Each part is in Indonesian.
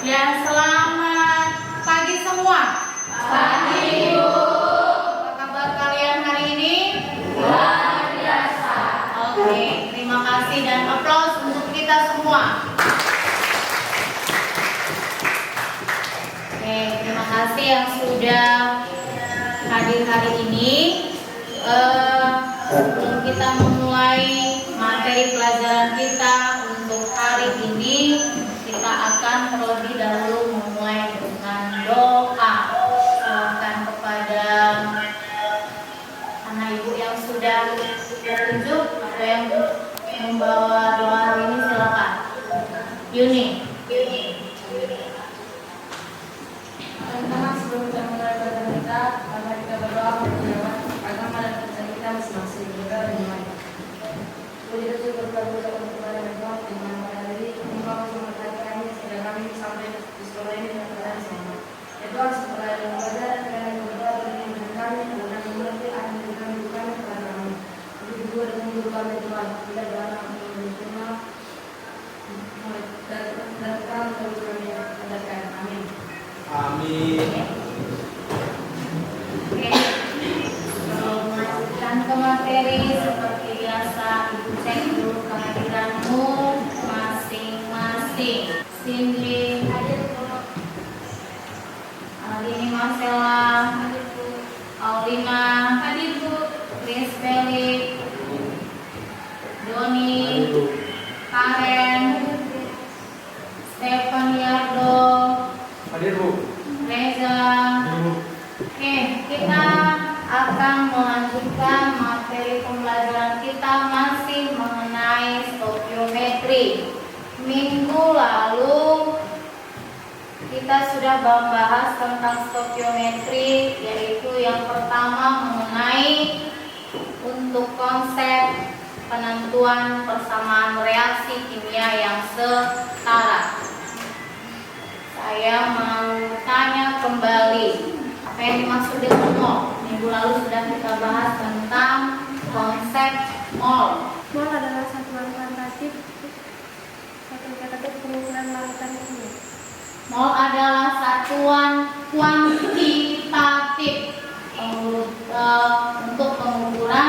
Ya, selamat pagi semua. Pagi, Bu. Apa kabar kalian hari ini? Luar biasa. Oke, terima kasih dan aplaus untuk kita semua. Oke, terima kasih yang sudah hadir hari ini. Sebelum kita memulai materi pelajaran kita untuk hari ini, kita akan terlebih dahulu memulai dengan doa. Silakan kepada anak ibu yang sudah tertunjuk atau yang membawa doa hari ini, silakan. Yuni. Teman-teman, sebelum kita mulai pelajaran kita, mari kita berdoa mengenai agama dan kepercayaan kita masing-masing. Berdoa dan mulai. Puji dan syukur untuk kepada Tuhan di mana pada hari ini Engkau memberkati kami sehingga kami sampai di sekolah ini dengan keadaan selamat. Ya Tuhan, semoga yang belajar dan yang berdoa dengan kami dan mengerti akan memberikan hidup kami kepada kami. Begitu juga dengan guru kami Tuhan, kita berharap menerima dan terang dari kami adakan. Amin. Amin. Oke. Sebelum melanjutkan ke materi, seperti biasa, Ibu cek dulu kehadiranmu masing-masing. Cindy, Alini Marcella, Aulina, Chris Felix, Doni, Karen, Stefan Yardo, Hadir, Bu. Reza. Hadir, Bu. Oke, kita akan melanjutkan materi pembelajaran kita masih mengenai stokiometri. Minggu lalu kita sudah membahas tentang stokiometri, yaitu yang pertama mengenai untuk konsep penentuan persamaan reaksi kimia yang setara. Saya mau tanya kembali, apa yang dimaksud dengan mol? Minggu lalu sudah kita bahas tentang konsep mol. Mol adalah satuan kuantitatif pengukuran lautan kimia. Mol adalah satuan kuantitatif untuk pengukuran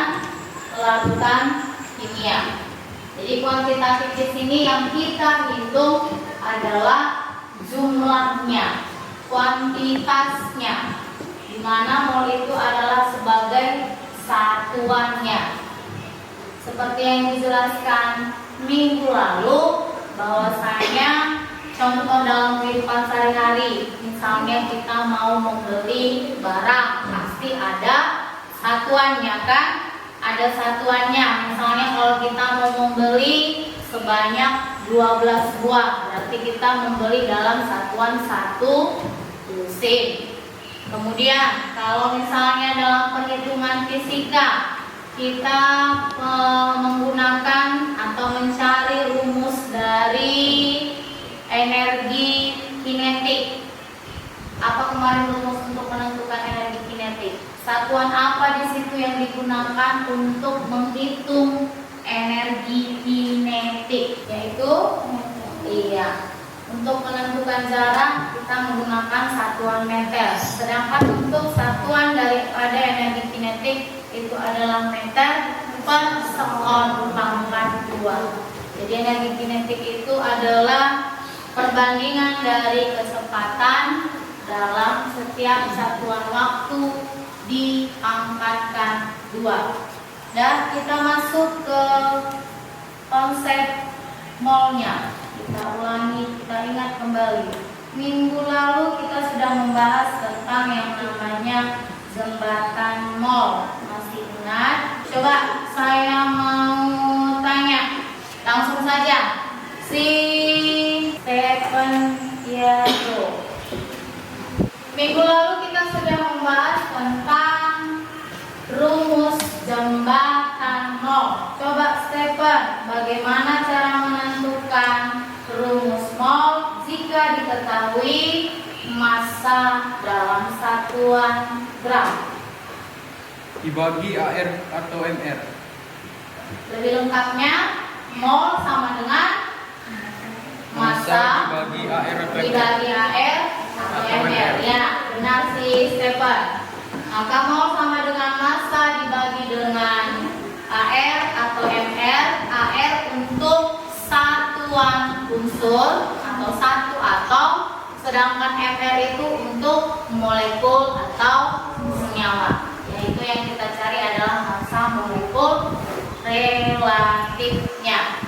larutan kimia. Jadi kuantitatif di sini yang kita hitung adalah jumlahnya, kuantitasnya, di mana mol itu adalah sebagai satuannya. Seperti yang dijelaskan minggu lalu, bahwasanya contoh dalam kehidupan sehari-hari, misalnya kita mau membeli barang, pasti ada satuannya kan? Ada satuannya. Misalnya kalau kita mau membeli sebanyak 12 buah, berarti kita membeli dalam satuan 1 lusin. Kemudian kalau misalnya dalam perhitungan fisika, kita menggunakan atau mencari rumus dari energi kinetik. Apa kemarin rumus untuk menentukan energi kinetik? Satuan apa di situ yang digunakan untuk menghitung energi kinetik? Yaitu untuk menentukan jarak kita menggunakan satuan meter. Sedangkan untuk satuan daripada energi kinetik itu adalah meter per sekon pangkat 2. Jadi energi kinetik itu adalah perbandingan dari kecepatan dalam setiap satuan waktu dipangkatkan 2. Dan kita masuk ke konsep molnya. Kita ulangi, kita ingat kembali. Minggu lalu kita sudah membahas tentang yang namanya jembatan mol. Masih ingat? Coba saya mau tanya, langsung saja. Si Stephen Yardo. Minggu lalu kita sudah membahas tentang rumus jembatan mol. Coba Stephen, bagaimana cara menentukan rumus mol jika diketahui massa dalam satuan gram? Dibagi AR atau MR. Lebih lengkapnya, mol sama dengan Massa dibagi AR atau MR. dibagi AR atau MR. Ya, benar si Stephen. Maka mol sama dengan massa dibagi dengan AR atau MR. AR untuk satuan unsur atau satu atom, sedangkan MR itu untuk molekul atau senyawa. Yaitu yang kita cari adalah massa molekul relatifnya.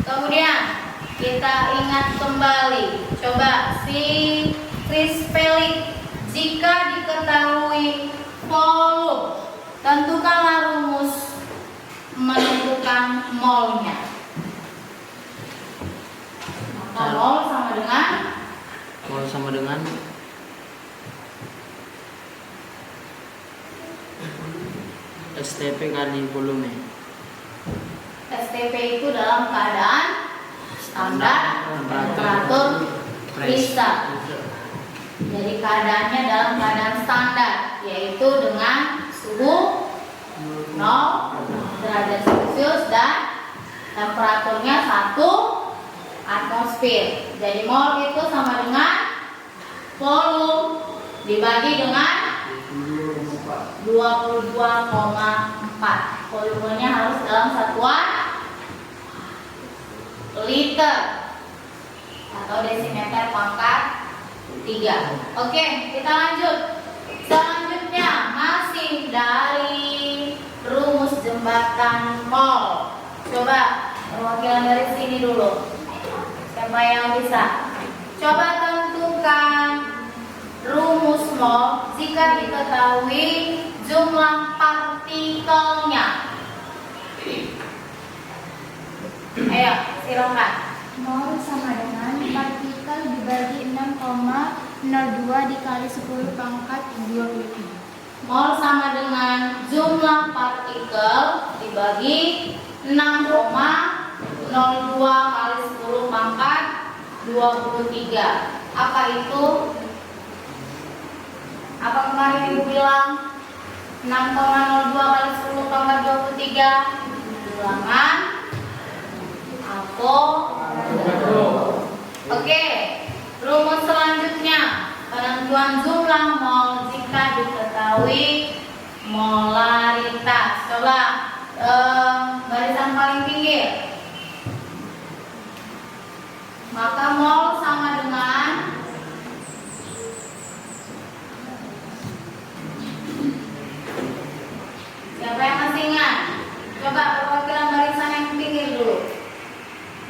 Kemudian kita ingat kembali, coba si Chris Felix, jika diketahui volume, tentukanlah rumus menentukan molnya. Maka mol sama dengan STP kali volume. STP itu dalam keadaan standar temperatur bisa. Jadi keadaannya dalam keadaan standar, yaitu dengan suhu 0 derajat Celcius dan temperaturnya 1 atmosfer. Jadi mol itu sama dengan volume dibagi dengan 22,4. Volumenya harus dalam satuan liter atau desimeter pangkat 3. Oke, kita lanjut. Selanjutnya masih dari rumus jembatan mol. Coba perwakilan dari sini dulu. Siapa yang bisa? Coba tentukan rumus mol jika diketahui jumlah partikelnya. Ayo, silakan. Mol sama dengan partikel dibagi 6,02 dikali 10 pangkat 23. Mol sama dengan jumlah partikel dibagi 6,02 kali 10 pangkat 23. Apa itu? Apa kemarin ibu bilang? 6,02 kali 10 pangkat 23 bilangan Avogadro. Oke, rumus selanjutnya penentuan jumlah mol jika diketahui molaritas. Coba barisan paling pinggir. Maka mol sama dengan siapa yang masih ingat? Coba perwakilan barisan yang pinggir dulu.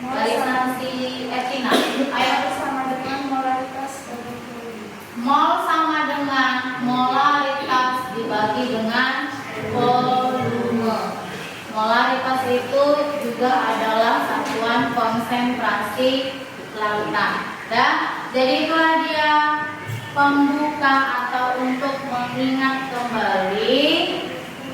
Barisan si Etina. Ayo. Sama dengan molaritas volume. Mol sama dengan molaritas dibagi dengan volume. Molaritas itu juga adalah satuan konsentrasi lautan. Jadi itulah dia pembuka atau untuk mengingat kembali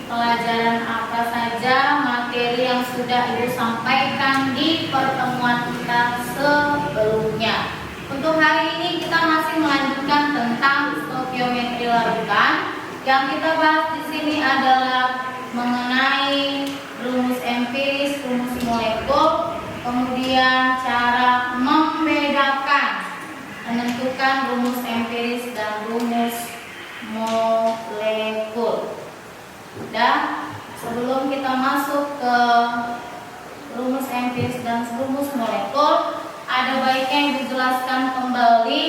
pelajaran apa saja materi yang sudah Ibu sampaikan di pertemuan kita sebelumnya. Untuk hari ini kita masih melanjutkan tentang stoikiometri larutan. Yang kita bahas di sini adalah mengenai rumus empiris, rumus molekul, kemudian cara membedakan, menentukan rumus empiris dan rumus molekul. Dan sebelum kita masuk ke rumus empiris dan rumus molekul, ada baiknya dijelaskan kembali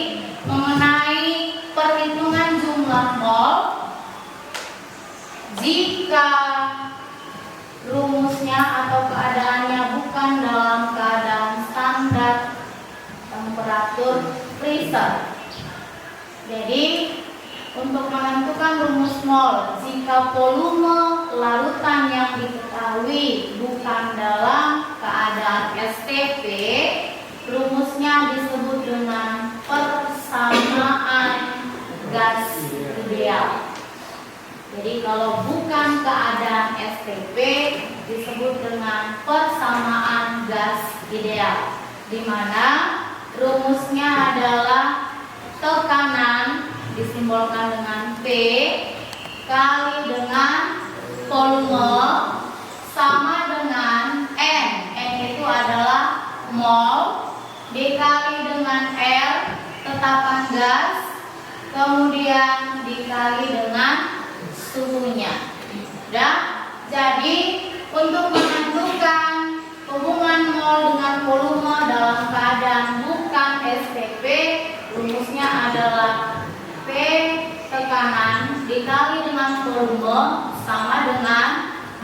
mengenai perhitungan jumlah mol jika rumusnya atau keadaannya bukan dalam keadaan standar temperatur freezer. Jadi untuk menentukan rumus mol jika volume larutan yang diketahui bukan dalam keadaan STP, rumusnya disebut dengan persamaan gas ideal. Jadi kalau bukan keadaan STP disebut dengan persamaan gas ideal, di mana rumusnya adalah tekanan disimbolkan dengan P kali dengan volume sama dengan N. N itu adalah mol dikali dengan R tetapan gas, kemudian dikali dengan suhunya. Udah? Jadi untuk menentukan hubungan mol dengan volume dalam keadaan bukan SPP, rumusnya adalah P tekanan dikali dengan volume sama dengan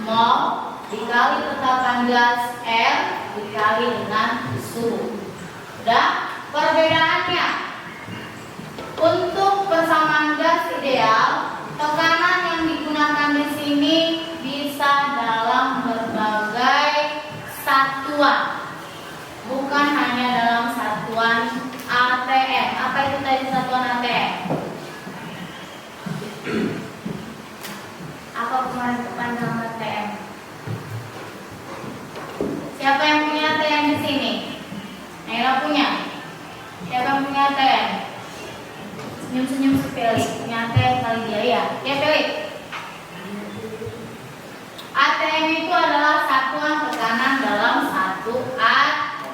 mol dikali tetapan gas R dikali dengan suhu. Udah? Perbedaannya, untuk persamaan gas ideal, tekanan yang digunakan di sini bisa dalam berbagai satuan, bukan hanya dalam satuan ATM. Apa itu tadi satuan ATM? Apa kemarin kepanjangan ATM? Siapa yang punya ATM di sini? Naila punya. Siapa yang punya ATM? Senyum-senyum sepele. Punya ATM kali dia ya. Ya Felix. ATM itu adalah satuan tekanan dalam satu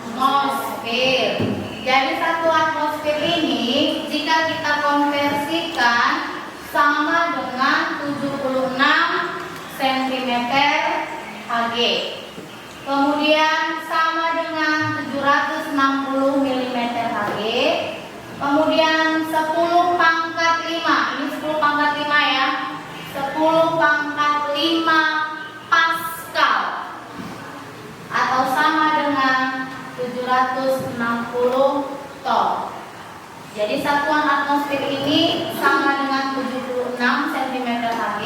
atmosfer. Jadi satu atmosfer ini jika kita konversikan sama dengan 76 cm Hg. Kemudian sama dengan 760 mm Hg. Kemudian 10 pangkat 5. Ini 10 pangkat 5 ya. 10 pangkat 5 Pascal atau sama dengan 760 ton. Jadi satuan atmosfer ini sama dengan 76 cm Hg,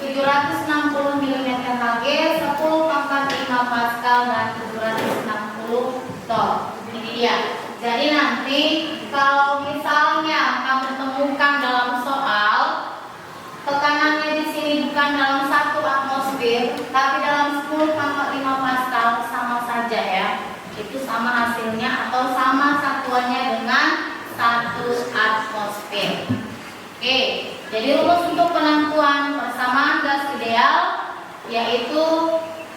760 mm Hg, 10 pangkat 5 Pascal dan 760 ton. Ini dia. Jadi nanti kalau misalnya kamu temukan dalam soal tekanannya di sini bukan dalam satu atmosfer, tapi dalam 10 pangkat 5 Pascal, sama saja ya. Itu sama hasilnya atau sama satuannya dengan satu atmosfer. Oke, jadi rumus untuk penentuan persamaan gas ideal yaitu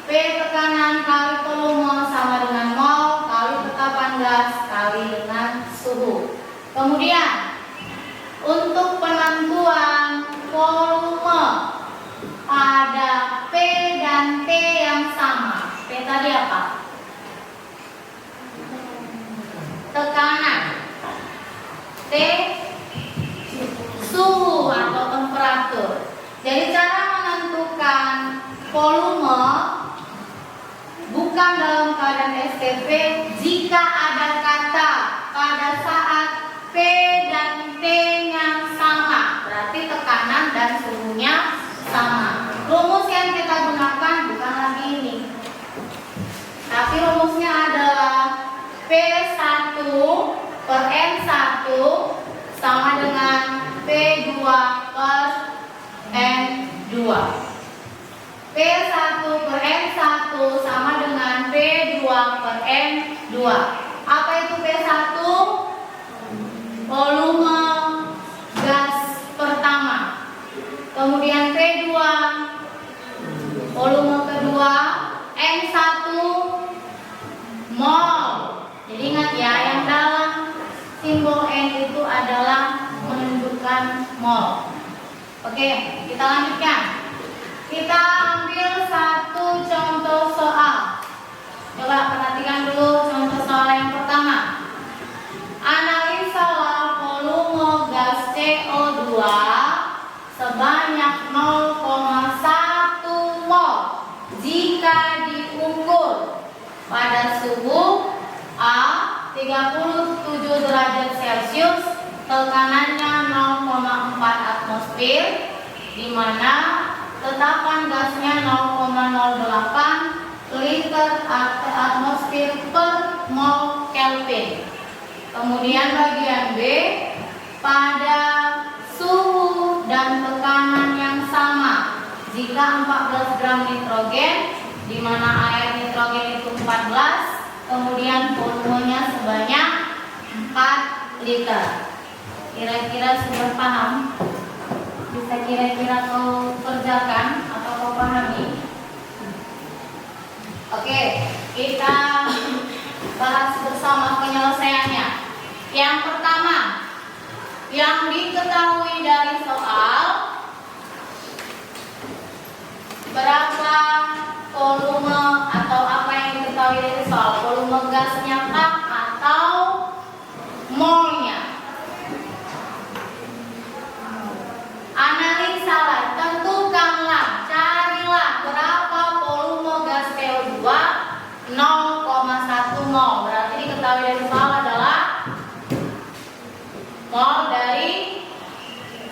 P tekanan kali volume sama dengan mol kali tetapan gas kali dengan suhu. Kemudian untuk penentuan volume pada P dan T yang sama. P tadi apa? Tekanan. T suhu atau temperatur. Jadi cara menentukan volume bukan dalam keadaan STP jika ada kata pada saat P dan T nya sama, berarti tekanan dan suhunya sama. Rumus yang kita gunakan bukan lagi ini, tapi rumusnya adalah P1 per N1 sama dengan P2 per N2. P1 per N1 sama dengan P2 per N2. Apa itu P1? Volume gas pertama. Kemudian P2 volume kedua, N1 mol. Jadi ingat ya, yang dalam simbol N itu adalah menunjukkan mol. Oke, kita lanjutkan. Kita ambil satu contoh soal. Coba perhatikan dulu contoh soal yang pertama. Analisalah volume gas CO2 sebanyak 0,1 mol jika diukur pada suhu A 37 derajat Celcius, tekanannya 0,4 atmosfer, di mana tetapan gasnya 0,08 liter atmosfer per mol Kelvin. Kemudian bagian B, pada suhu dan tekanan yang sama jika 14 gram nitrogen, di mana air nitrogen itu 14, kemudian volumenya sebanyak 4 liter. Kira-kira sudah paham? Bisa kira-kira kau kerjakan atau kau pahami? Oke, kita bahas bersama penyelesaiannya. Yang pertama, yang diketahui dari soal, berapa volume atau apa yang diketahui dari soal, volume gasnya kah atau molnya? Analisalah, tentukanlah, carilah berapa volume gas CO2, 0,1 mol. Berarti diketahui dari soal adalah mol dari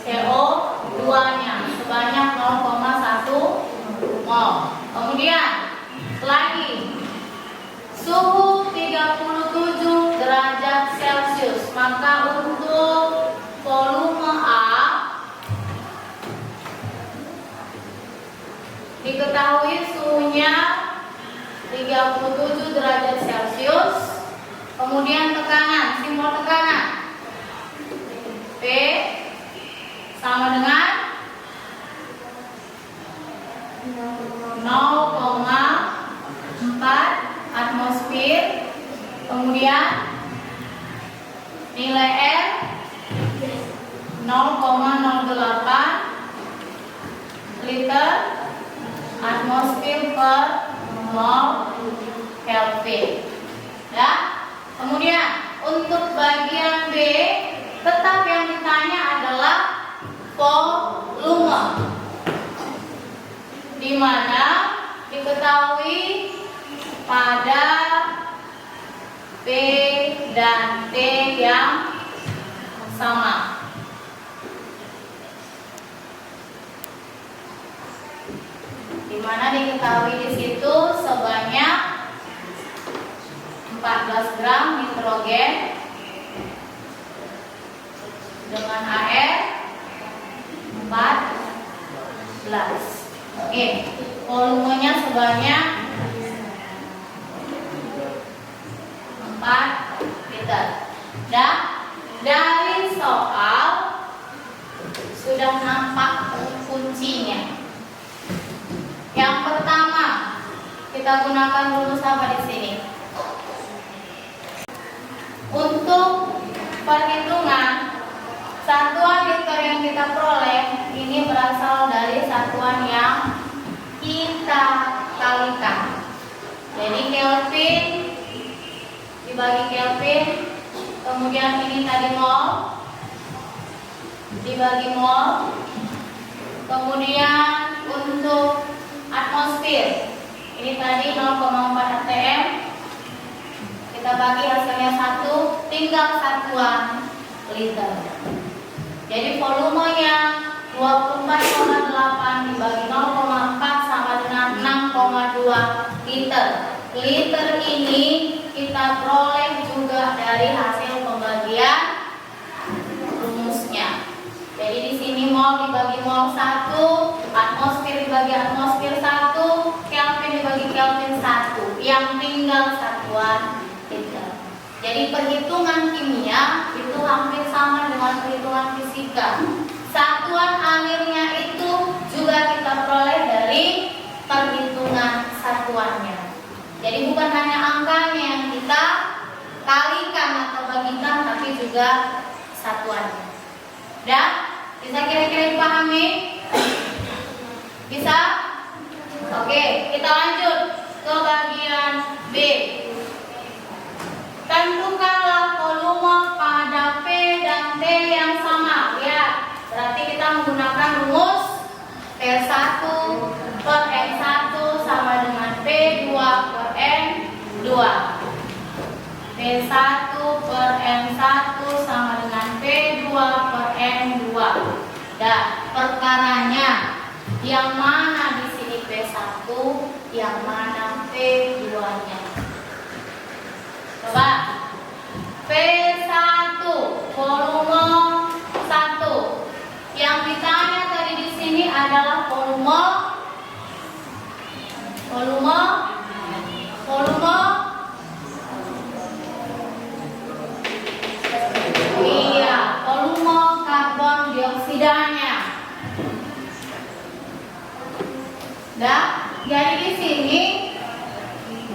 CO2-nya sebanyak 0,1 mol. Kemudian lagi suhu 37 derajat Celcius. Maka untuk volume A diketahui suhunya 37 derajat Celcius. Kemudian tekanan, simbol tekanan P sama dengan 0,4 atmosfer. Kemudian nilai R 0,08 liter atmosfer per mol Kelvin. Ya. Kemudian untuk bagian B, tetap yang ditanya adalah volume, di mana diketahui pada P dan T yang sama. Di mana diketahui di situ sebanyak 14 gram nitrogen dengan AR 14. Oke, volumenya sebanyak 4 liter. Dan dari soal sudah nampak kuncinya. Yang pertama, kita gunakan rumus apa di sini? Untuk perhitungan satuan liter yang kita peroleh ini berasal dari satuan yang kita kalikan. Jadi Kelvin dibagi Kelvin, kemudian ini tadi mol dibagi mol, kemudian untuk atmosfer ini tadi 0,4 atm, kita bagi hasilnya 1, tinggal satuan liter. Jadi volumenya 24,8 dibagi 0,4 sama dengan 6,2 liter. Liter ini kita peroleh juga dari hasil pembagian rumusnya. Jadi di sini mol dibagi mol 1, atmosfer dibagi atmosfer 1, Kelvin dibagi Kelvin 1, yang tinggal satuan liter. Jadi perhitungan kimia itu hampir sama dengan perhitungan fisika. Satuan alirnya itu juga kita peroleh dari perhitungan satuannya. Jadi bukan hanya angkanya yang kita kalikan atau bagikan, tapi juga satuannya. Dan bisa kira-kira dipahami? Bisa? Oke, kita lanjut ke bagian B. Tentukanlah volume pada P dan T yang sama. Lihat, berarti kita menggunakan rumus P1 per N1 sama dengan P2 per N2. P1 per N1 sama dengan P2 per N2. Dan perkaranya, yang mana di sini P1, yang mana P2-nya? Coba. P1 volume 1. Yang ditanya tadi di sini volume iya, volume karbon dioksidanya. Nah, jadi di sini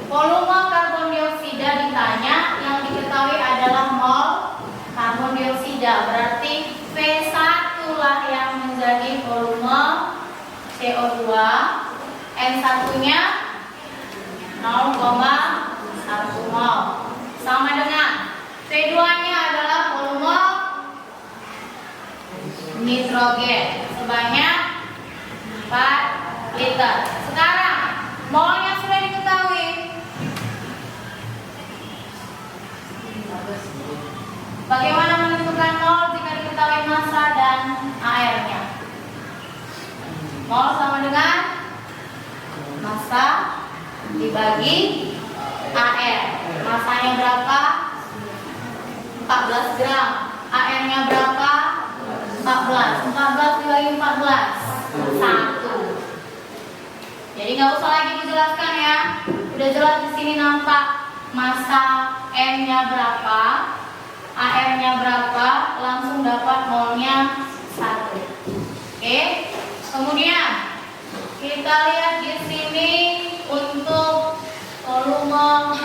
volume karbon dioksida ditanya, yang diketahui adalah mol karbon dioksida. Berarti V1 lah yang menjadi volume CO2. N1-nya 0,1 mol. Sama dengan V2-nya adalah volume nitrogen sebanyak 4 liter. Sekarang molnya sudah diketahui. Bagaimana menentukan mol jika diketahui massa dan AR-nya? Mol sama dengan massa dibagi AR. Massanya berapa? 14 gram. AR-nya berapa? 14. 14 dibagi 14. 1. Jadi nggak usah lagi dijelaskan ya. Udah jelas di sini nampak massa M-nya berapa, AR-nya berapa, langsung dapat molnya 1. Oke. Kemudian kita lihat di sini untuk volume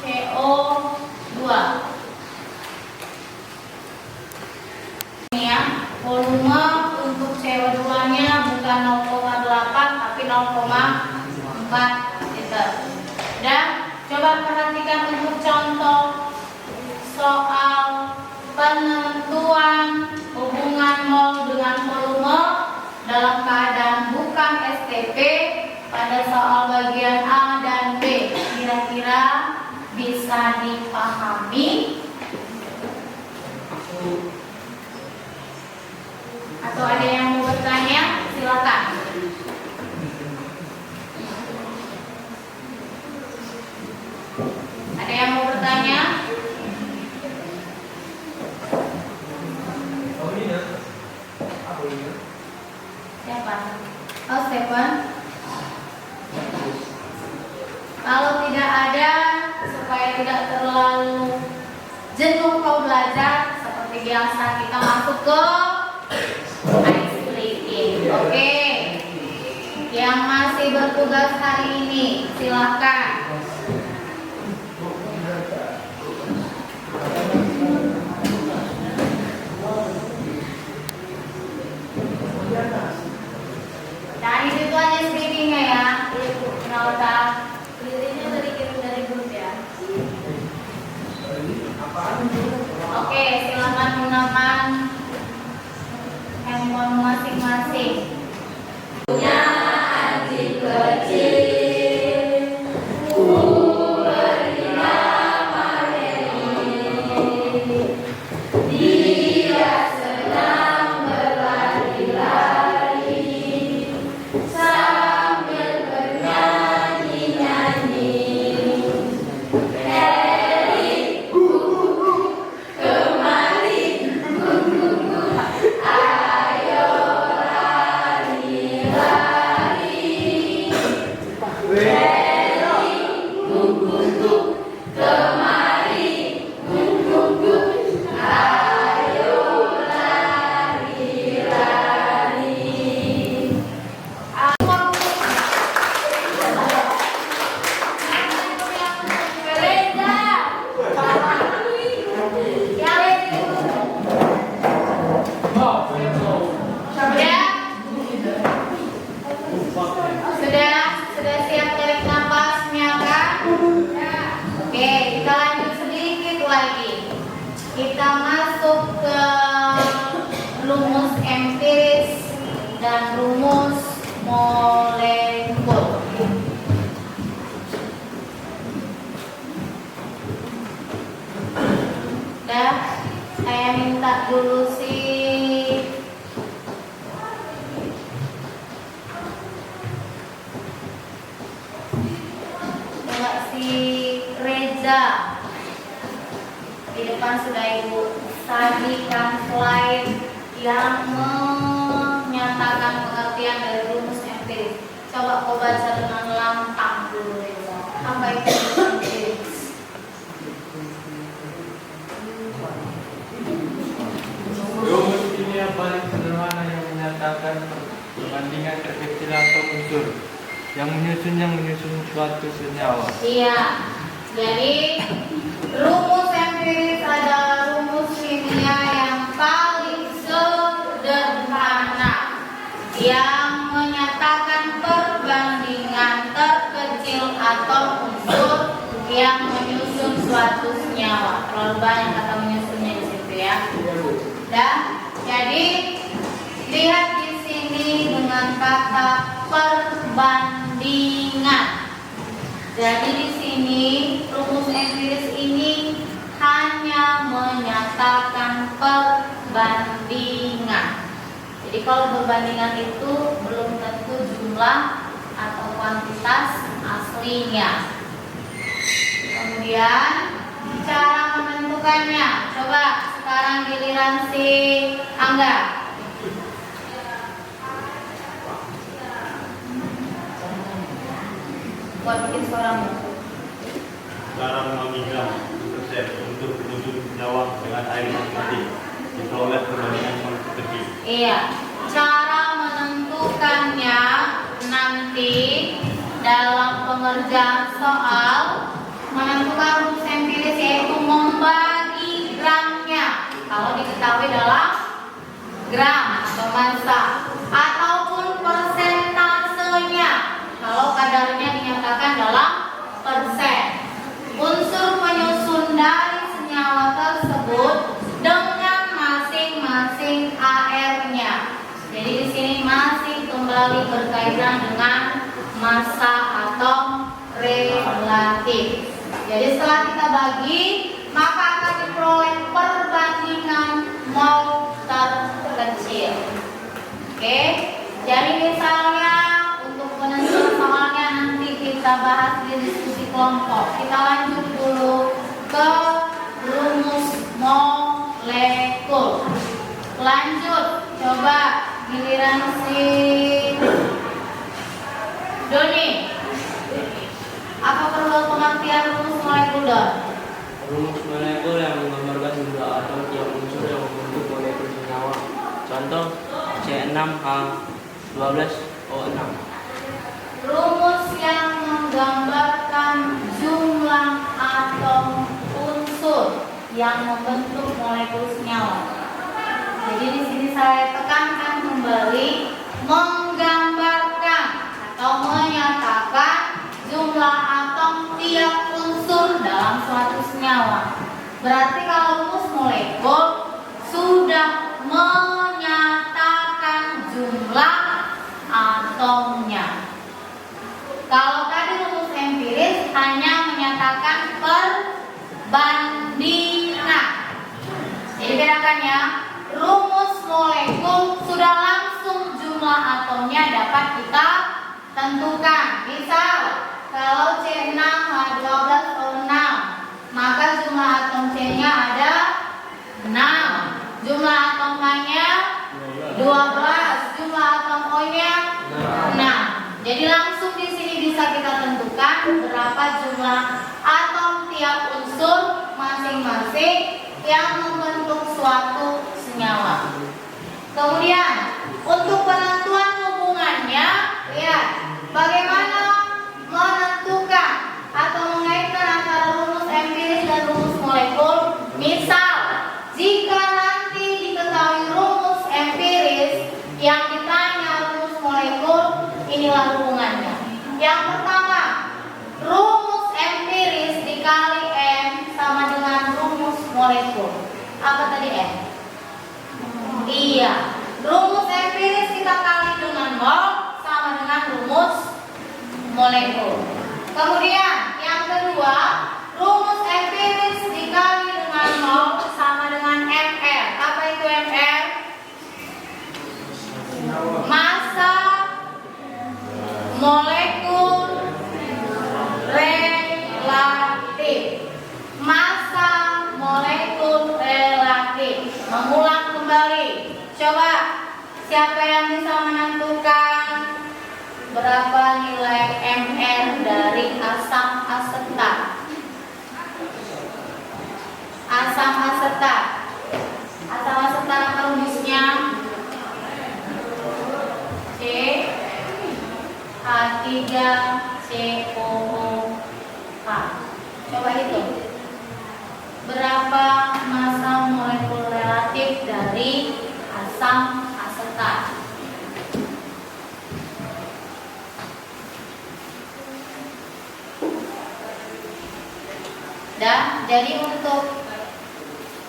CO2. Ini ya, volume untuk CO2-nya bukan 0,8 tapi 0,4 liter. Dan coba perhatikan untuk contoh soal penentuan hubungan mol dengan volume dalam keadaan bukan STP pada soal bagian A dan B. Kira-kira bisa dipahami? Atau ada yang mau bertanya? Silakan. Ada yang mau bertanya? Siapa? Oh, Stephen. Kalau tidak ada, supaya tidak terlalu jenuh kau belajar, seperti biasa kita masuk ke ice skating. Oke. Yang masih bertugas hari ini, silakan. Nah, di situ aja screeningnya ya. Nggak usah. Screeningnya dari grup ya. Oke, silakan gunakan handphone masing-masing. Punya anjing kecil. Sudah siap tarik napasnya kan? Oke, kita lanjut sedikit lagi. Kita masuk ke rumus empiris dan rumus molekul. Dah, saya minta dulu si Reza. Di depan sudah Ibu sajikan slide yang menyatakan pengertian dari rumus empiris. Coba kau baca dengan lantang dulu Reza. Apa itu rumus empiris? Rumus kimia paling sederhana yang menyatakan perbandingan terkecil atau unsur yang menyusun suatu senyawa. Iya. Jadi rumus empiris adalah rumus kimia yang paling sederhana yang menyatakan perbandingan terkecil atau unsur yang menyusun suatu senyawa. Terlalu banyak kata menyusunnya di situ ya. Dan jadi lihat di sini dengan kata perbandingan. Jadi di sini rumus empiris ini hanya menyatakan perbandingan. Jadi kalau perbandingan itu belum tentu jumlah atau kuantitas aslinya. Kemudian cara menentukannya. Coba sekarang giliran si Angga. Buat bikin suaramu. Cara mengambilnya resep untuk menuju senyawa dengan air mati diperoleh perbandingan yang kecil. Iya, cara menentukannya nanti dalam pengerjaan soal menentukan rumus empiris yaitu membagi gramnya. Kalau diketahui dalam gram atau massa ataupun persentasenya kalau kadarnya dinyatakan dalam persen. Unsur penyusun dari senyawa tersebut dengan masing-masing AR-nya. Jadi di sini masih kembali berkaitan dengan massa atau relatif. Jadi setelah kita bagi, maka akan diperoleh perbandingan mol terkecil. Oke, jadi misalnya untuk penentuan soalnya nanti kita bahas di diskusi kelompok. Kita lanjut dulu ke rumus molekul. Lanjut, coba giliran si Doni. Apa perlu pengertian rumus molekul, Don? Rumus molekul yang menggambarkan jumlah atom tiap unsur yang membentuk molekul senyawa. Contoh C6H12O6. Rumus yang menggambarkan jumlah atom unsur yang membentuk molekul senyawa. Jadi di sini saya tekankan kembali menggambarkan atau menyatakan jumlah atom tiap unsur dalam suatu senyawa. Berarti kalau rumus molekul sudah menyatakan jumlah atomnya. Kalau tadi rumus empiris hanya menyatakan perbandingan. Jadi bedakan ya, rumus molekul sudah langsung jumlah atomnya dapat kita tentukan. Misal kalau C6H12O6, maka jumlah atom C-nya ada 6, jumlah atom H-nya 12, jumlah atom O-nya 6. Jadi langsung di sini bisa kita tentukan berapa jumlah atom tiap unsur masing-masing yang membentuk suatu senyawa. Kemudian untuk penentuan hubungannya, lihat bagaimana menentukan atau mengaitkan antara rumus empiris dan rumus molekul. Misal, jika nanti diketahui rumus empiris yang ditanya rumus molekul, inilah hubungannya. Yang pertama, rumus empiris dikali M sama dengan rumus molekul. Apa tadi M? Iya, rumus empiris kita kali dengan mol sama dengan rumus molekul. Kemudian yang kedua, rumus empiris dikali dengan mol sama dengan MR. Apa itu MR? Massa molekul relatif. Massa molekul relatif. Mengulang kembali. Coba siapa yang bisa menentukan berapa nilai MR dari asam asetat? Asam asetat. Asam asetat apa rumusnya? C H3COOH. Coba berapa massa molekul relatif dari asam asetat? Dan jadi untuk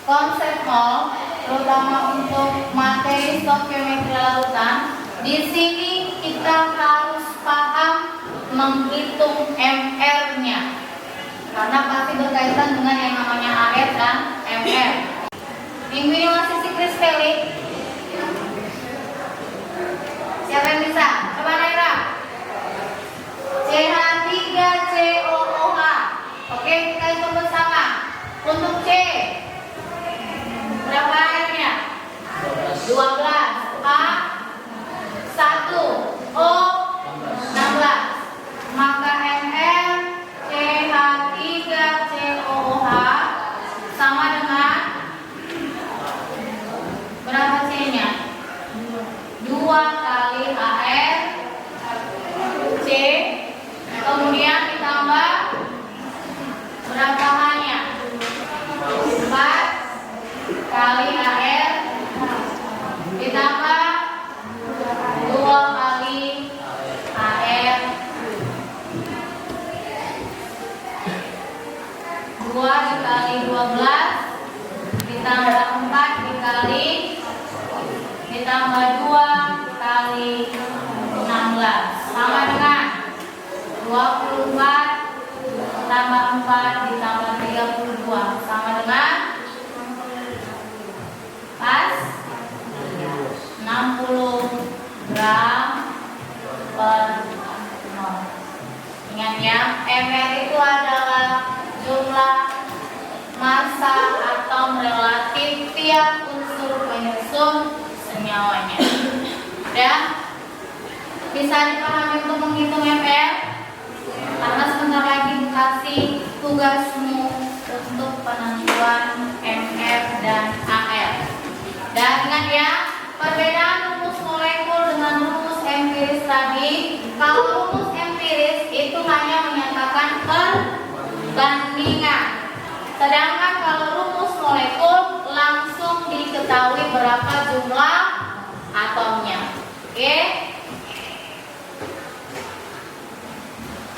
konsep mol, terutama untuk materi stoikiometri lautan, di sini kita harus paham menghitung MR-nya, karena pasti berkaitan dengan yang namanya AR dan MR. Minggu ini masih sikris Felix. Siapa yang bisa? Coba Naira. CH3COOH. Oke, kita hitung bersama. Untuk C, berapa airnya? 12. A 1. O 16. Maka MR CH3COOH sama dengan berapa C-nya? 2 kali AR C, kemudian ditambah berapa H-nya? 4 kali AR ditambah 2 kali AR 2 dikali 12 ditambah 4 dikali ditambah 2 kali 16 sama dengan 24 tambah 4 ditambah 32 sama dengan pas 60 gram per mol. Ingat ya, MR itu adalah jumlah massa atom relatif tiap unsur penyusun senyawanya. Dan bisa dipahami untuk menghitung MR, karena sebentar lagi kasih tugasmu untuk penentuan MR dan AR. Dan ingat ya, perbedaan rumus molekul dengan rumus empiris tadi. Kalau rumus empiris itu hanya menyatakan perbandingan, sedangkan kalau rumus molekul langsung diketahui berapa jumlah atomnya. Oke?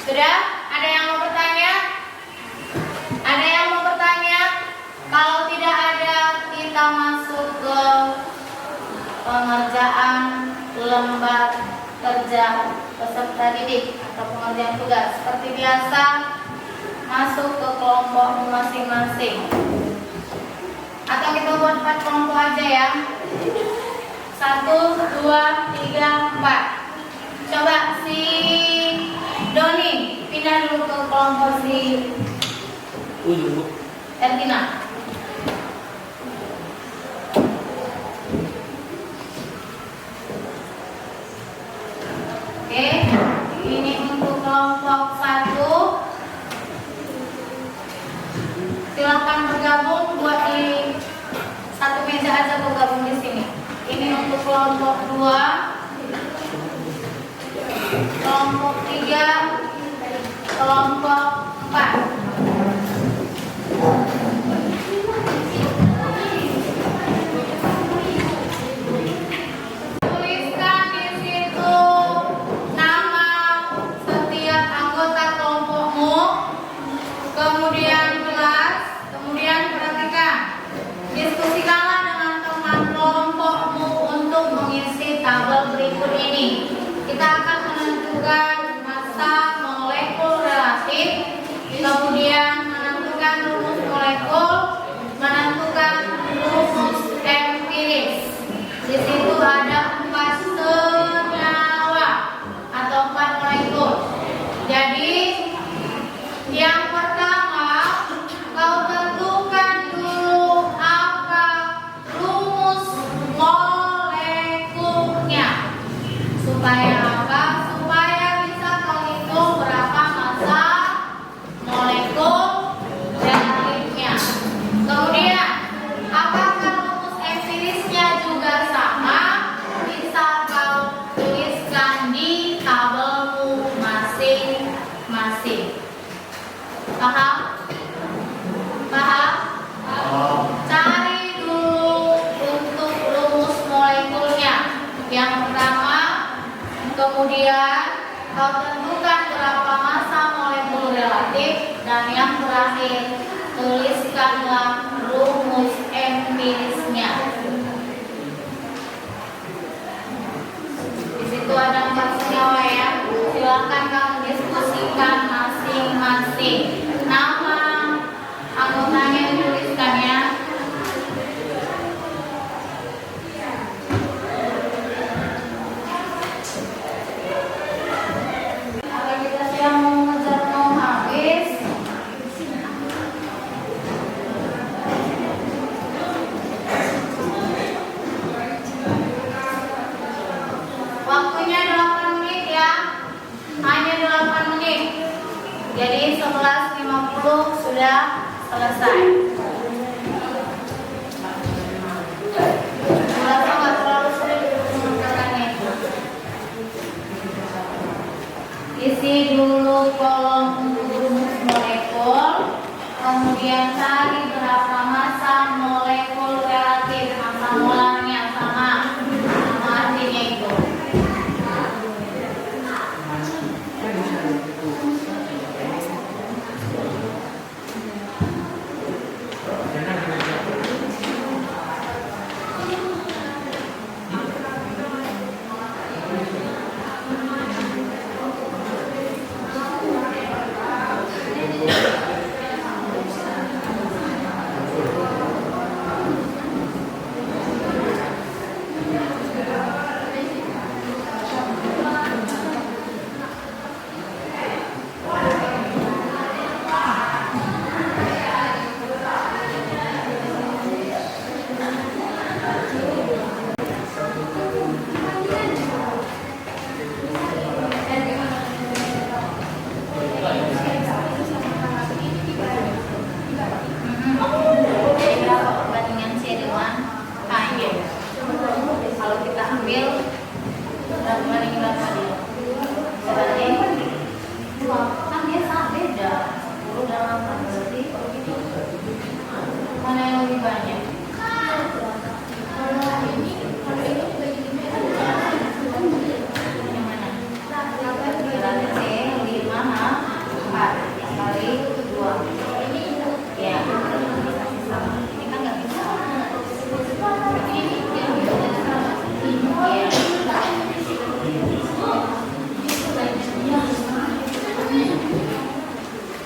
Sudah? Ada yang mau bertanya? Ada yang mau bertanya? Kalau tidak ada, kita masuk ke pengerjaan lembar kerja peserta didik atau pengerjaan tugas. Seperti biasa, masuk ke kelompok masing-masing. Atau kita buat 4 kelompok aja ya. 1, 2, 3, 4. Coba si Doni pindah dulu ke kelompok si Ertina. Oke, ini untuk kelompok 1. Silakan bergabung, buat di satu meja aja bergabung di sini. Ini untuk kelompok 2, kelompok 3, kelompok 4. Tuliskan di situ nama setiap anggota kelompokmu, kemudian kelas, kemudian perhatikan. Diskusikanlah dengan teman kelompokmu untuk mengisi tabel berikut ini. Kita akan menentukan massa molekul relatif, kemudian menentukan rumus molekul, menentukan rumus empiris. Di situ ada 4 senyawa atau 4 molekul. Jadi yang pertama, kau tentukan dulu apa rumus molekulnya. Supaya apa? Supaya bisa kau hitung berapa massa molekul relatifnya. Kemudian, apakah rumus empirisnya juga sama? Bisa kau tuliskan di tabelmu masing-masing. Paham? Paham? Kemudian kau tentukan berapa massa molekul relatif, dan yang terakhir tuliskanlah rumus empirisnya. Di situ ada 4 senyawa ya. Silakan kamu diskusikan masing-masing. Nama anggotanya dituliskan ya. Aktivitas yang mau ngejar mau habis. Waktunya 8 menit ya. Hanya 8 menit. Jadi 11.50 sudah selesai. Merasa nggak terlalu sulit mengerjakannya. Isi dulu kolom rumus molekul, kemudian cari berapa massa molekul relatif, massa molarnya sama artinya itu. Jadi berapa perbandingan C dengan K-nya? Kalau kita ambil berapa banding berapa dia? Sebanding kan dia sangat beda 10 dan 8, berarti mana yang lebih banyak? Yang mana? Berarti C 5, 4 kali 2. Ya, kasih sama. Ini kan nggak bisa. Ini yang bisa. Ya.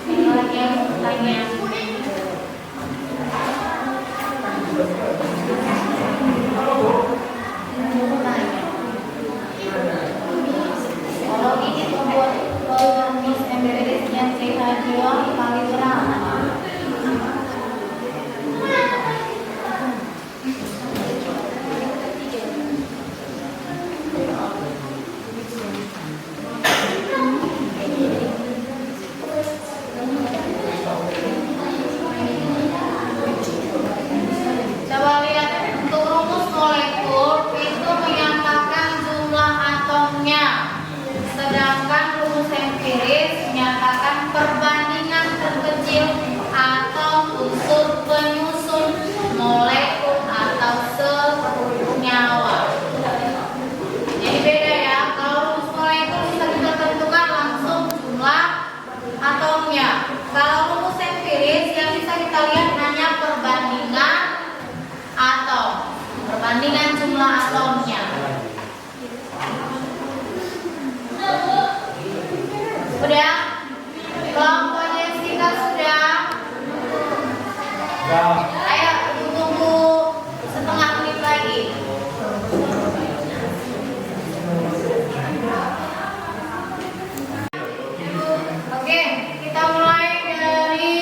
Ini lagi yang tanya. Kalau ini membuat rumus empirisnya CH2 kali berapa? Coba lihat untuk rumus molekul itu menyatakan jumlah atomnya, sedangkan rumus empiris menyatakan perbandingan terkecil atau unsur penyusun molekul atau senyawa. Jadi beda ya. Kalau rumus molekul bisa kita tentukan langsung jumlah atomnya. Kalau rumus empiris yang bisa kita lihat hanya perbandingan atom, perbandingan jumlah atomnya. Sudah? Kelompok Jessica sudah? Ayo tunggu setengah menit lagi. Oke, kita mulai dari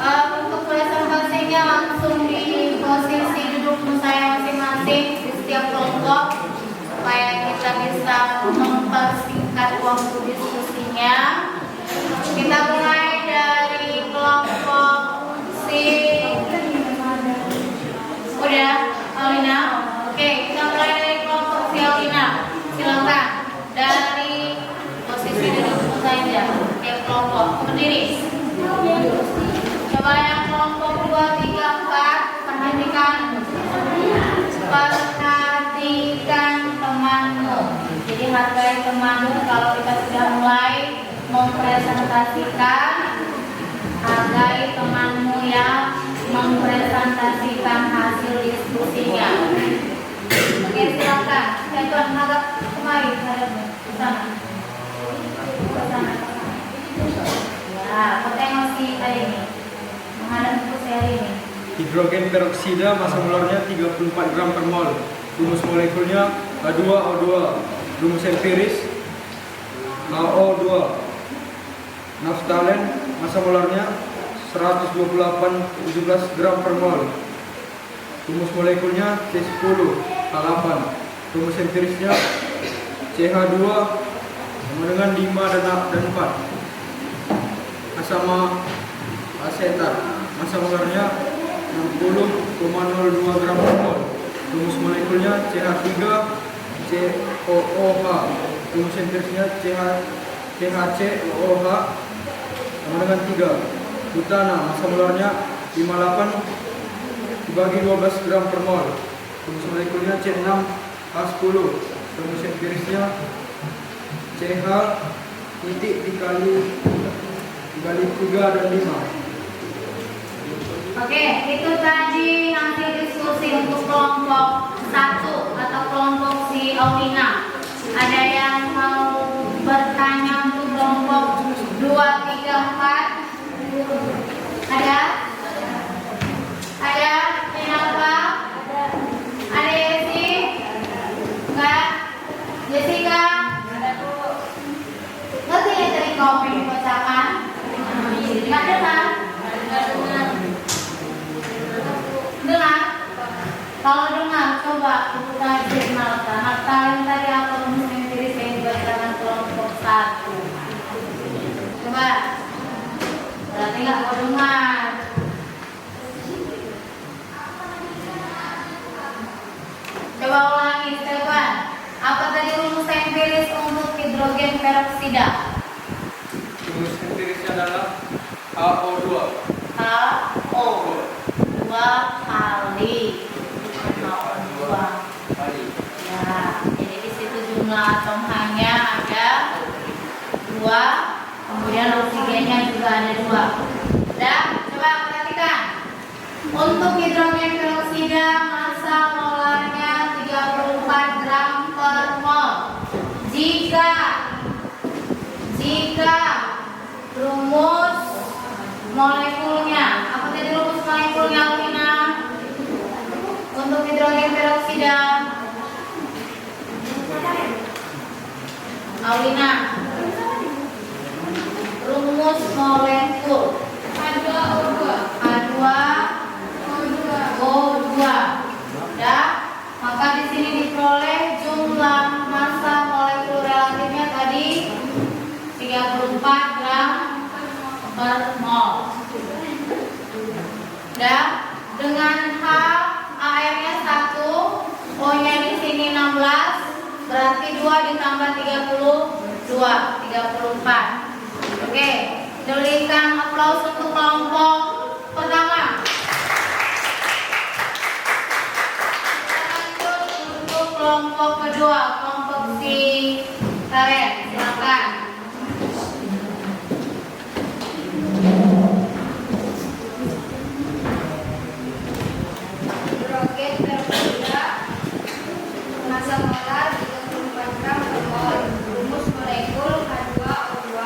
untuk presentasinya langsung di posisi duduk saya masing-masing di setiap kelompok supaya kita bisa mempersingkat waktu diskusinya. Kita mulai dari kelompok si udah Alina. Oke, kita mulai dari kelompok si Alina. Silakan dari posisi duduk saja. Oke, kelompok berdiri. Coba yang kelompok 2, 3, 4 perhatikan temanmu. Jadi dihargai teman kalau kita sudah mulai mempresentasikan. Hargai temanmu yang mempresentasikan hasil diskusinya. Oke, silakan. Ya Tuhan, hadap kemari, hadapnya ke sana. Ke sana. Ya, tengok si tadi ini. Menghadap ke seri ini. Hidrogen peroksida massa molarnya 34 gram per mol. Rumus molekulnya H2O2. Rumus empiris HO2. Naftalen massa molarnya 128,17 gram per mol. Rumus molekulnya C10 H8. Rumus empirisnya CH2 sama dengan 5 dan 4. Asama asetat massa molarnya 60,02 gram per mol. Rumus molekulnya CH3 COOH. Rumus empirisnya CHCOOH sama dengan 3. Butana massa molarnya 58 dibagi 12 gram per mol. Rumus molekulnya C6H10. Rumus empirisnya CH titik dikali 3 dan 5. Oke, itu tadi nanti diskusi untuk kelompok 1 atau kelompok si Aulina. Ada yang mau bertanya untuk kelompok 2, 3, 4? Ada? Ada? Kenapa? Ada Yesi? Enggak? Jessica? Ngerti ya dari kopi dibacakan? Enggak dengar? Dengar? Kalau dengar, coba buka jurnal. Hafalin tadi apa rumus empiris yang dibacakan kelompok 1. Coba. Berarti nggak mau dengar. Coba ulangi, Stefan. Apa tadi rumus empiris untuk hidrogen peroksida? Rumus empirisnya adalah HO2. HO 2 kali HO2 ya, jadi di situ jumlah atom hanya ada 2, kemudian oksigennya juga ada 2. Dan coba perhatikan untuk hidrogen peroksida massa molarnya 34 gram per mol. Jika rumus molekulnya, apa tadi rumus molekulnya Aulina? Untuk hidrogen peroksida Aulina, rumus molekul H2O2. Dan maka di sini diperoleh jumlah massa molekul relatifnya tadi 34 gram per mol. Dan dengan H AR-nya 1, O-nya di sini 16, berarti 2 ditambah 34. Oke, berikan aplaus untuk kelompok pertama. Lanjut untuk kelompok kedua, kelompok si Karen, silakan. Hidrogen peroksida massa molar 34 gram per mol. Rumus molekul H2O2.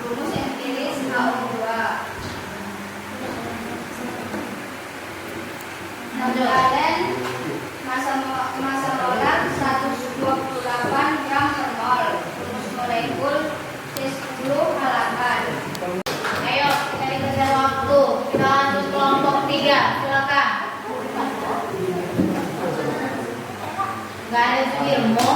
Rumus empiris HO2. Naftalen massa molar 128 gram per mol. Rumus molekul C10H8. Ayo, kita dikejar waktu. Kita lanjut kelompok 3, silakan. Nggak ada ilmu.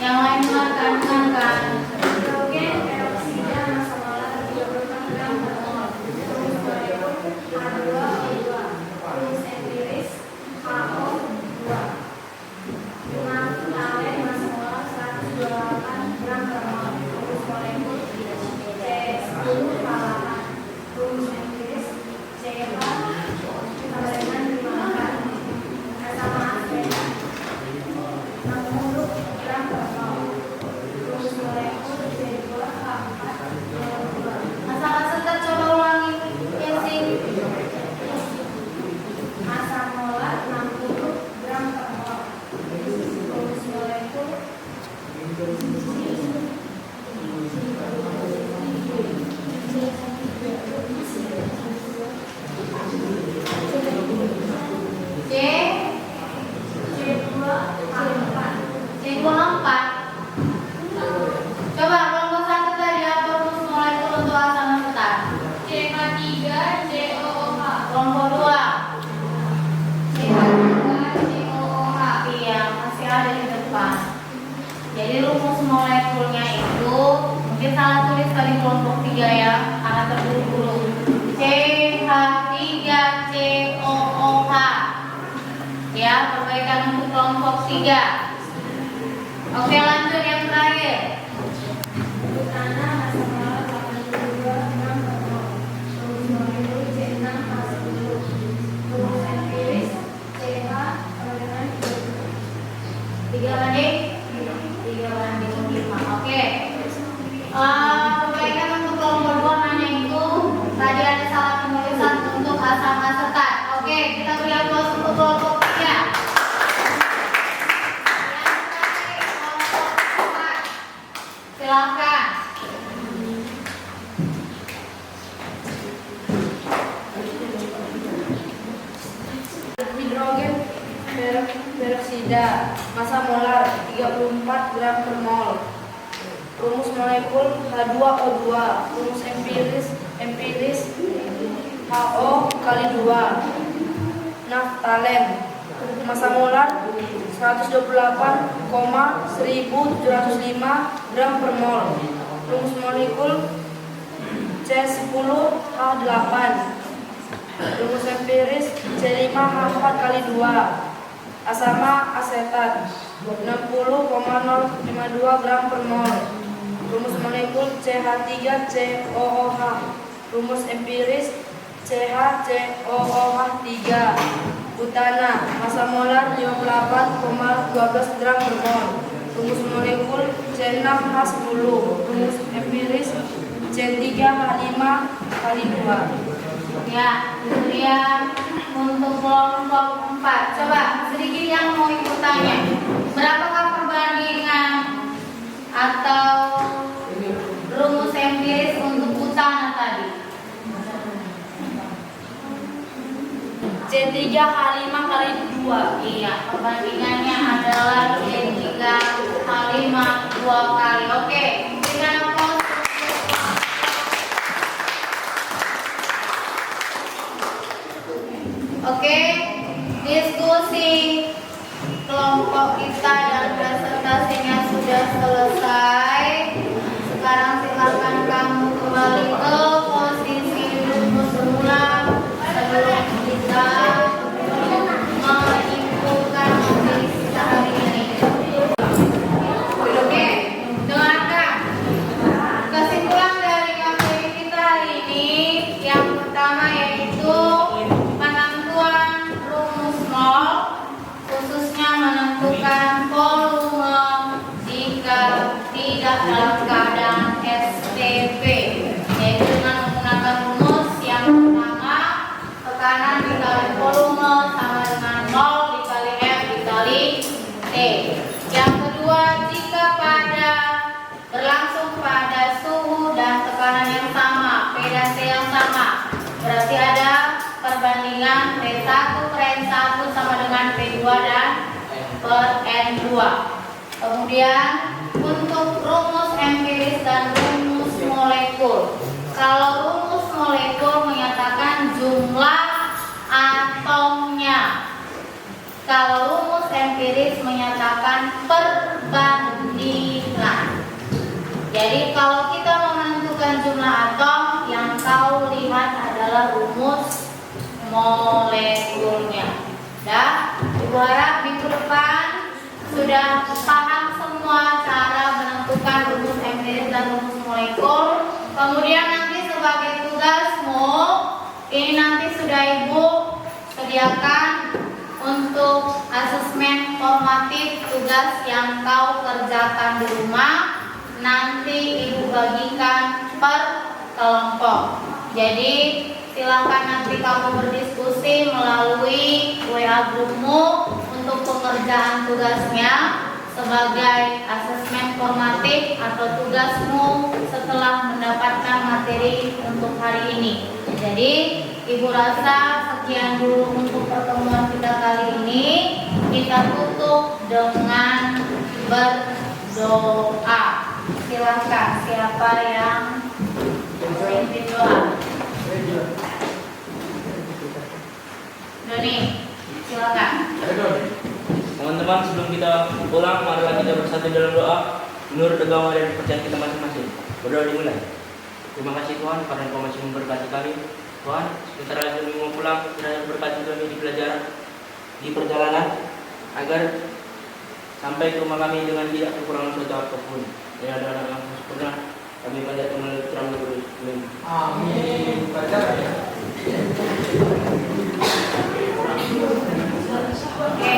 Yang lain mengatakan kan Hidrogen peroksida massa molar 34 gram per mol. Rumus molekul H2O2. Rumus empiris HO2. Naftalen massa molar 128 gram per mol. Rumus molekul C10H8. Rumus empiris CH Mungkin salah tulis tadi kelompok 3 ya, karena terburu-buru. CH3COOH. Ya, perbaikan untuk kelompok 3. Oke, lanjut yang terakhir. Butana masa molar 82 gram per mol. Rumus molekul C6 H10. Rumus empiris CH sama dengan 3 banding 5. Oke. Perbaikan untuk kelompok 2 hanya itu. Tadi ada salah penulisan untuk asam asetat. Oke, kita beri aplaus untuk kelompok 3. Silakan. Hidrogen peroksida massa molar 34 gram per mol. Rumus molekul H2O2. Rumus empiris HO kali 2. Naftalen massa molar 128,1705 gram per mol. Rumus molekul C10H8. Rumus empiris C5H4 kali 2. Asama asetat 60,052 gram per mol. Rumus molekul CH3COOH. Rumus empiris CH3COOH 3. Butana massa molar 58,12 gram per mol. Rumus molekul C6H10. Rumus empiris C3H5 kali 2. Ya, itu dia untuk kelompok 4. Coba sedikit yang mau ikut tanya. Berapakah perbandingan atau rumus empiris untuk butana tadi? C3H5 kali 2. Iya, perbandingannya adalah C3H5 2 kali. Oke, berikan aplaus. Oke, diskusi kelompok kita dan presentasinya sudah selesai. Sekarang silakan kamu kembali ke posisi duduk semula sebelum kita menyimpulkan materi kita hari ini. Oke, dengarkan kesimpulan dari materi kita hari ini. Yang pertama yaitu rumus mol, khususnya menentukan volume jika tidak dalam keadaan STP, yaitu dengan menggunakan rumus yang pertama, tekanan dikali volume sama dengan mol dikali F dikali T. Yang kedua, jika berlangsung pada suhu dan tekanan yang sama, P dan T yang sama, berarti ada perbandingan P1 per N1 sama dengan P2 dan per N2. Kemudian untuk rumus empiris dan rumus molekul. Kalau rumus molekul menyatakan jumlah atomnya. Kalau rumus empiris menyatakan perbandingan. Jadi kalau kita mau menentukan jumlah atom, yang kau lihat adalah rumus molekulnya. Ibu harap minggu depan sudah paham semua cara menentukan rumus empiris dan rumus molekul. Kemudian nanti sebagai tugasmu, ini nanti sudah ibu sediakan untuk asesmen formatif tugas yang kau kerjakan di rumah. Nanti ibu bagikan per kelompok. Jadi silahkan nanti kamu berdiskusi melalui WA grupmu untuk pengerjaan tugasnya sebagai asesmen formatif atau tugasmu setelah mendapatkan materi untuk hari ini. Jadi ibu rasa sekian dulu untuk pertemuan kita kali ini. Kita tutup dengan berdoa. Silakan siapa yang memimpin doa. Doni, silakan. Teman-teman, sebelum kita pulang, marilah kita bersatu dalam doa menurut agama dan kepercayaan kita masing-masing. Berdoa dimulai. Terima kasih Tuhan karena Engkau masih memberkati kami. Tuhan, sebentar lagi kami mau pulang, kiranya berkati kami di pelajaran, di perjalanan, agar sampai ke rumah kami dengan tidak kekurangan suatu apapun. Ya ada anak yang sempurna, kami panjatkan melalui putra Guru. Amin. Amin. Baca ya. Oke.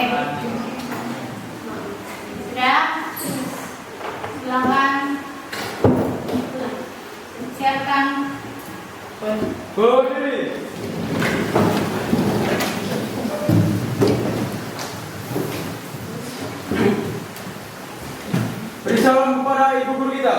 Sudah? Silakan siapkan. Berdiri. Beri salam kepada ibu guru kita.